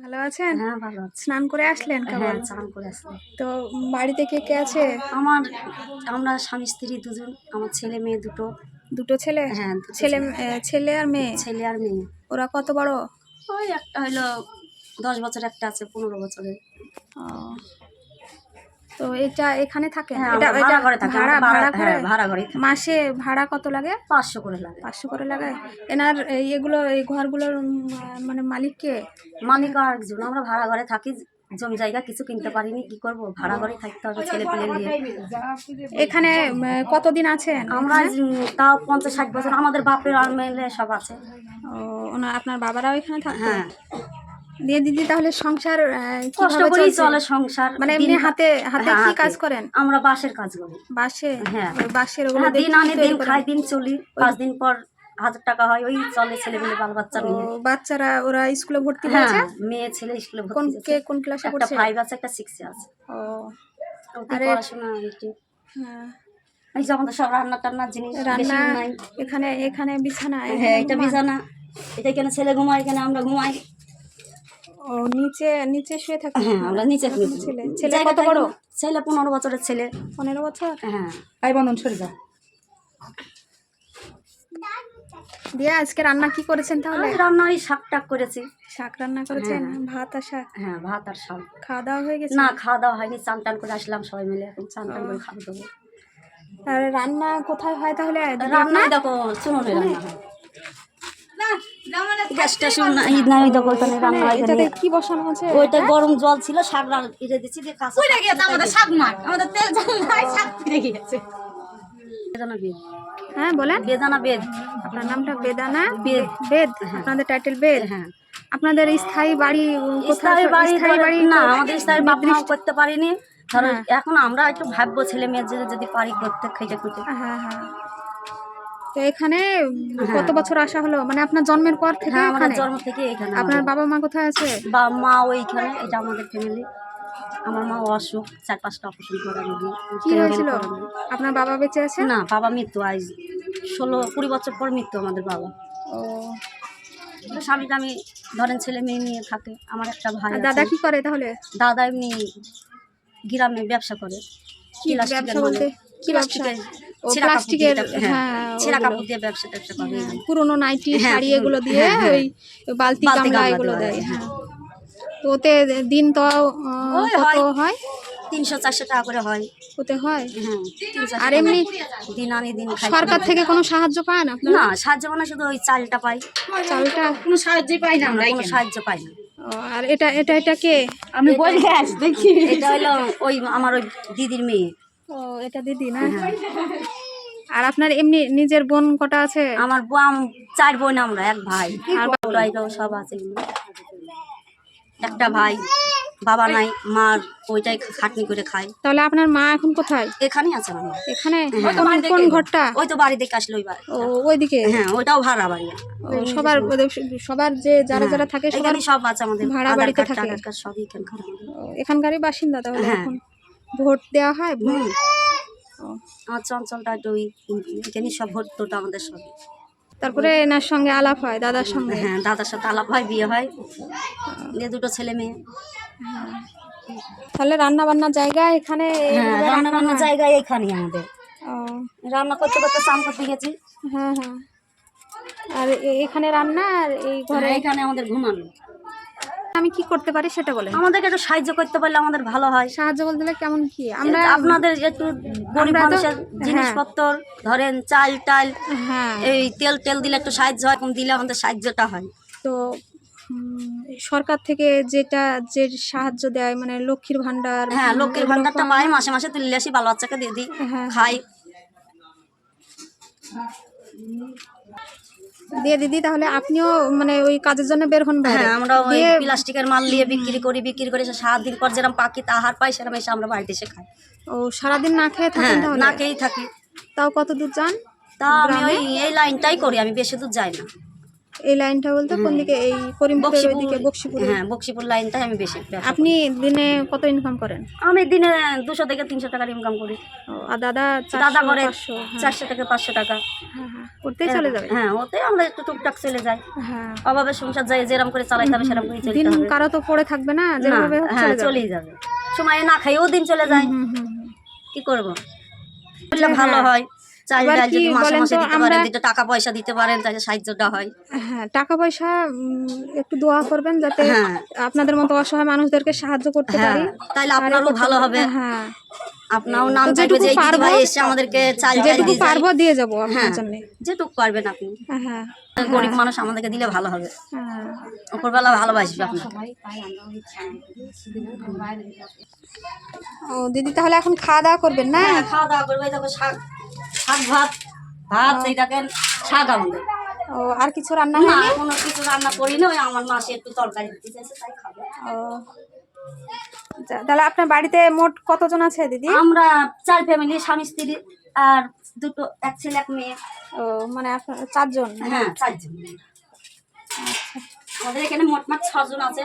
ভালো আছেন? হ্যাঁ, ভালো আছি। স্নান করে আসলেন হ্যাঁ, কেবল? চান করে আসলাম। তো বাড়িতে কে কে আছে? আমার আমরা স্বামী-স্ত্রী দুজন, আমার ছেলে-মেয়ে দুটো। দুটো ছেলে? হ্যাঁ, দুটো ছেলে ছেলে। ছেলে আর মেয়ে? ছেলে আর মেয়ে। ওরা কত বড়? ওই একটা হইলো 10 বছর, একটা আছে 15 বছরের। ও, তো এটা এখানে থাকেন? হ্যাঁ, এটা আমরা এটা ভাড়া ঘরে থাকি। ভাড়া আমরা ভাড়া করে? হ্যাঁ, ভাড়া ঘরেই থাকি। মাসে ভাড়া কত লাগে? 500 করে লাগে। 500 করে লাগে? এনার এগুলো এই ঘরগুলোর মানে মালিক কে? মালিক আর একজন। আমরা ভাড়া ঘরে থাকি। জমি জায়গা কিছু কিনতে পারিনি, কি করব? ভাড়া ঘরেই থাকতে হবে ছেলে-পেলে নিয়ে। এখানে কতদিন আছেন? আমরা তাও 50-60 বছর। আমাদের বাপের আর মেয়ে সব আছে। ও, আপনার বাবারাও এখানে থাকতো? হ্যাঁ। দিয়ে দিদি তাহলে সংসার কষ্ট কিভাবে করেই চলছে? চলে সংসার। মানে এমনি হাতে হাতে হ্যাঁ, কি হাতে। কাজ করেন? আমরা বাঁশের কাজ করি। বাঁশে? হ্যাঁ। ওই বাঁশের ওগুলো হ্যাঁ, দিয়ে দিন কি আনি তৈরি দিন করেন? খাই, দিন চলি। 5 দিন পর 1000 টাকা হয়, ওই চলে ছেলেমেয়ে বাল বাচ্চা ও, নিয়ে। বাচ্চারা ওরা স্কুলে ভর্তি হ্যাঁ, হয়েছে? মেয়ে ছেলে স্কুলে কোন ভর্তি হয়েছে। কোন ক্লাসে একটা পড়ছে? 5 আছে, একটা 6 এ আছে। ও, ওদের আরে পড়াশোনা একটু। হ্যাঁ, এই যে আমাদের সব রান্না টান্নার জিনিস বেশি রান্না নাই। এখানে এখানে বিছানা হ্যাঁ, এখানে এটা ঘুমান? বিছানা। এটা এখানে ছেলে ঘুমায়, এখানে আমরা ঘুমাই। ও, নিচে নিচে শুয়ে থাকেন হ্যাঁ, আপনারা? আমরা নিচে আপনার শুই। ছেলে ছেলে জায়গা কত থাকে বড়? না। ছেলে 15 বছরের ছেলে। 15 বছর? হ্যাঁ। আই বন্ধন সরে যা। দিয়ে আজকে রান্না কি করেছেন তাহলে? আজ রান্না ওই শাক টাক করেছি। শাক রান্না করেছেন? হ্যাঁ। ভাত আর শাক? হ্যাঁ, ভাত আর শাক। খাওয়া দাওয়া হয়ে গেছে? না, খাওয়া দাওয়া হয়নি। চান টান করে আসলাম সবাই মিলে, এখন চান টান করে খাওয়া দেবো। আর রান্না কোথায় হয় তাহলে দিদি রান্না আপনার? দেখো শুনুনে রান্না হয়। গ্যাসটা শুনুন নাই দেখো ওখানে রান্না হয়। এটাতে কি বসানো আছে? ওইটা গরম জল ছিল, শাক এটা দিচ্ছি দিয়ে কাঁচা। কইরা গিয়েছে আমাদের শাক মাঠ, আমাদের তেল জল নাই, শাক ফিরে গিয়েছে। বেদানা বেদ। হ্যাঁ বলেন। বেদানা বেদ। আপনার নামটা বেদানা বেদ। বেদ? আপনাদের টাইটেল বেদ? হ্যাঁ। আপনাদের স্থায়ী বাড়ি কোথায়? স্থায়ী বাড়ি স্থায়ী বাড়ি না, তো আমাদের স্থায়ী বাপ মাও করতে পারিনি। ধরো হ্যাঁ। এখন আমরা একটু ভাববো ছেলে মেয়ের যদি পারি করতে, খেটে খুঁটে। হ্যাঁ হ্যাঁ। তো এখানে হ্যাঁ। কত বছর আসা হলো? মানে আপনার জন্মের পর থেকে হ্যাঁ, আমাদের এখানে? জন্ম থেকে এখানে। আপনার বাবা মা কোথায় আছে? বা মা ওইখানে। এটা আমাদের ফ্যামিলি। আমার মা অসুখ, 4-5টা অপারেশন করা রোগী। কি হয়েছিল? আপনার বাবা বেঁচে আছে? না, বাবা মৃত্যু আজ 16-20 বছর পর মৃত্যু আমাদের বাবা। ও, স্বামীটা আমি ধরেন ছেলে মেয়ে নিয়ে থাকে। আমার একটা ভাই আর আছে। দাদা কি করে তাহলে? দাদা এমনি গ্রামে ব্যবসা করে। কি প্লাস্টিকের ব্যবসা বলতে? কি ব্যবসা? ও, ছেঁড়া কাপড় দিয়ে প্লাস্টিকের? হ্যাঁ, ছেঁড়া ওগুলো। কাপড় দিয়ে ব্যবসা ট্যাবসা করে। হ্যাঁ, পুরোনো নাইটি হ্যাঁ, শাড়ি এগুলো দিয়ে হ্যাঁ, হ্যাঁ। ওই বালতি বালতি গামলা গামলা এগুলো দেওয়া দেয়। হয়, হ্যাঁ, তো ওতে দিন তো ওই কত হয় হয়? 300-400 টাকা করে হয়। ওতে হয়? হ্যাঁ, 300-400 আর এমনি দিন আনি দিন খাই। সরকার থেকে কোনো সাহায্য পান আপনারা? না, সাহায্য মানে শুধু ওই চালটা পাই। চালটা? কোনো সাহায্য পাই না আমরা আমরা কোনো এখানে। সাহায্য পাই না। ও, আর এটা এটা এটা কে? আমি বলি গ্যাস দেখি। এটা হলো ওই আমার ওই দিদির মেয়ে। ও, এটা দিদি না? আর আপনার এমনি নিজের বোন কটা আছে? আমার 4 বোন, আমরা 1 ভাই। আর বাবারাও সব আছে। একটা ভাই, বাবা নাই, মার ওইটাই খাটনি করে খায়। তাহলে আপনার মা এখন কোথায়? এখানেই আছে আমার মা। এখানে? হ্যাঁ। কোন ঘরটা? ওই তো বাড়ি দেখে আসলো ওই বাড়ি। ও, ওইদিকে? হ্যাঁ, ওইটাও ভাড়া বাড়ি। ও, সবার সবার যে যারা যারা থাকে সবার এখানে সব আছে আমাদের। ভাড়া আধার বাড়িতে কার্ড, থাকে? টাকার কার্ড সবই এখানকার আমাদের। ও, এখানকারই বাসিন্দা তাহলে? হ্যাঁ। এখন ভোট দেওয়া হয়? হুম। ও, আমার চঞ্চলটা একটু ওই এখানে সব ভোট টোট আমাদের সব। তারপরে এনার সঙ্গে আলাপ হয় দাদার সঙ্গে? হ্যাঁ, দাদার সাথে আলাপ হয়, বিয়ে হয়, দিয়ে 2 ছেলে মেয়ে। তাহলে রান্না বান্নার জায়গা এখানে? হ্যাঁ, এইভাবে রান্না বান্নার হয়? জায়গায় এখানেই আমাদের। ও, রান্না করতে করতে চান করতে গেছি। হ্যাঁ হ্যাঁ। আর এখানে রান্না আর এই ঘরে? হ্যাঁ, এখানে আমাদের ঘুমানো। আমি কি করতে পারি সেটা বলেন। আমাদেরকে একটু সাহায্য করতে পারলে আমাদের ভালো হয়। সাহায্য বলতে গেলে কেমন কি? আমরা আপনাদের একটু গরিব আমরা তো- মানুষের জিনিসপত্র ধরেন চাল টাল, হ্যাঁ, এই তেল টেল দিলে একটু সাহায্য হয়, কম দিলে আমাদের সাহায্যটা হয়। তো সরকার থেকে যেটা যে সাহায্য দেয় মানে লক্ষ্মীর ভান্ডার? হ্যাঁ, লক্ষ্মীর এগুলো ভান্ডারটা পাওয়া পাই, হয়? মাসে মাসে তুলে আসি, বাল বাচ্চাকে দিয়ে দিই, হ্যাঁ, খাই। দিয়ে দিদি তাহলে আপনিও মানে ওই কাজের জন্য বের হন বাইরে? হ্যাঁ, আমরা ওই দিয়ে প্লাস্টিকের মাল নিয়ে বিক্রি করি এসে 7 দিন পর যেরকম পাখি আহার পাই সেরকম এসে আমরা বাড়িতে এসে খাই। ও, সারাদিন না খেয়ে থাকেন হ্যাঁ, তাহলে? না খেয়েই থাকি। তাও কত দূর যান? তা আমি ওই এই লাইনটাই করি, আমি বেশি দূর যাই না। এই লাইনটা বলতে কোন দিকে? এই করিমপুরের ওইদিকে বক্সিপুরে? হ্যাঁ, বক্সিপুর লাইনটাই আমি বেশি ব্যবসা করি। আপনি দিনে কত ইনকাম করেন? আমি দিনে 200 থেকে 300 টাকার ইনকাম করি। ও, আর দাদা দাদা করে 500? 400 থেকে 500 টাকা। করতেই চলে যাবে? হ্যাঁ, ওতে আমরা একটু টুকটাক চলে যাই। হ্যাঁ, অভাবে সংসার যাই, যেরকম করে চালাইতে হবে সেরকম করে চলতে দিন হবে। কারো তো পড়ে থাকবে না, না, যেভাবে হোক হ্যাঁ, চলে যাবে। চলেই যাবে। সময়ে না খাইও দিন চলে যায়। কি করব? বললে ভালো হয়। চাল এবার ডাল কি যদি মাসে বলেন মাসে তো, দিতে পারেন, দুটো টাকা পয়সা দিতে পারেন, তাহলে সাহায্যটা হয়। হ্যাঁ, টাকা পয়সা একটু দোয়া করবেন যাতে হ্যাঁ। আপনাদের মতো অসহায় মানুষদেরকে সাহায্য করতে হ্যাঁ, পারি। তাইলে আপনারও ভালো হবে। হ্যাঁ, আপনারও নাম তো চাইবে যেটুকু যে এই দিদি পারবো, ভাই এসে আমাদেরকে চাল ডাল যেটুকু দিয়ে যায়। পারবো দিয়ে যাবো আপনার হ্যাঁ, জন্য। যেটুকু পারবেন আপনি। হ্যাঁ, গরিব মানুষ আমাদেরকে দিলে ভালো হবে। হ্যাঁ। উপরবেলা ভালোবাসবে আপনার। ও দিদি, তাহলে এখন খাওয়া দাওয়া করবেন না? হ্যাঁ, খাওয়া দাওয়া করবে। দেখো শাক, শাক ভাত, এইটাকে শাক আমাদের। ও, আর কিছু রান্না না, হয়নি? কোনো কিছু রান্না করি না, ওই আমার মাসে একটু তরকারি দিতে চাইছে, তাই খাবো। ও, তাহলে আপনার বাড়িতে মোট কতজন আছে দিদি? আমরা 4 ফ্যামিলি, স্বামী স্ত্রী আর দুটো, এক ছেলে এক মেয়ে। ও, মানে আপনার 4 জন? হ্যাঁ, 4 জন। আমাদের এখানে মোটমাট 6 জন আছে।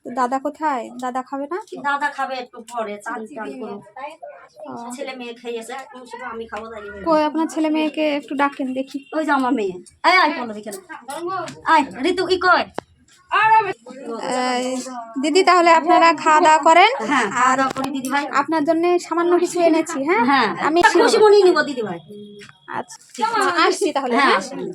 তো দাদা কোথায়? দাদা খাবে না? দাদা খাবে একটু পরে, চান টান করুক। ছেলে মেয়ে খাইয়েছে, এখন শুধু আমি খাবো। তাই কই আপনার ছেলে মেয়েকে একটু ডাকেন দেখি। ওই যে আমার মেয়ে। আয় পল্লবী, কেন আয়, ঋতু কি কয়? দিদি, তাহলে আপনারা খাওয়া দাওয়া করেন। হ্যাঁ, খাওয়া দাওয়া করি দিদি ভাই। আপনার জন্য সামান্য কিছু এনেছি। হ্যাঁ, হ্যাঁ, আমি খুশি মনেই নিবো দিদি ভাই। আচ্ছা, আসছি তাহলে। হ্যাঁ, হ্যাঁ।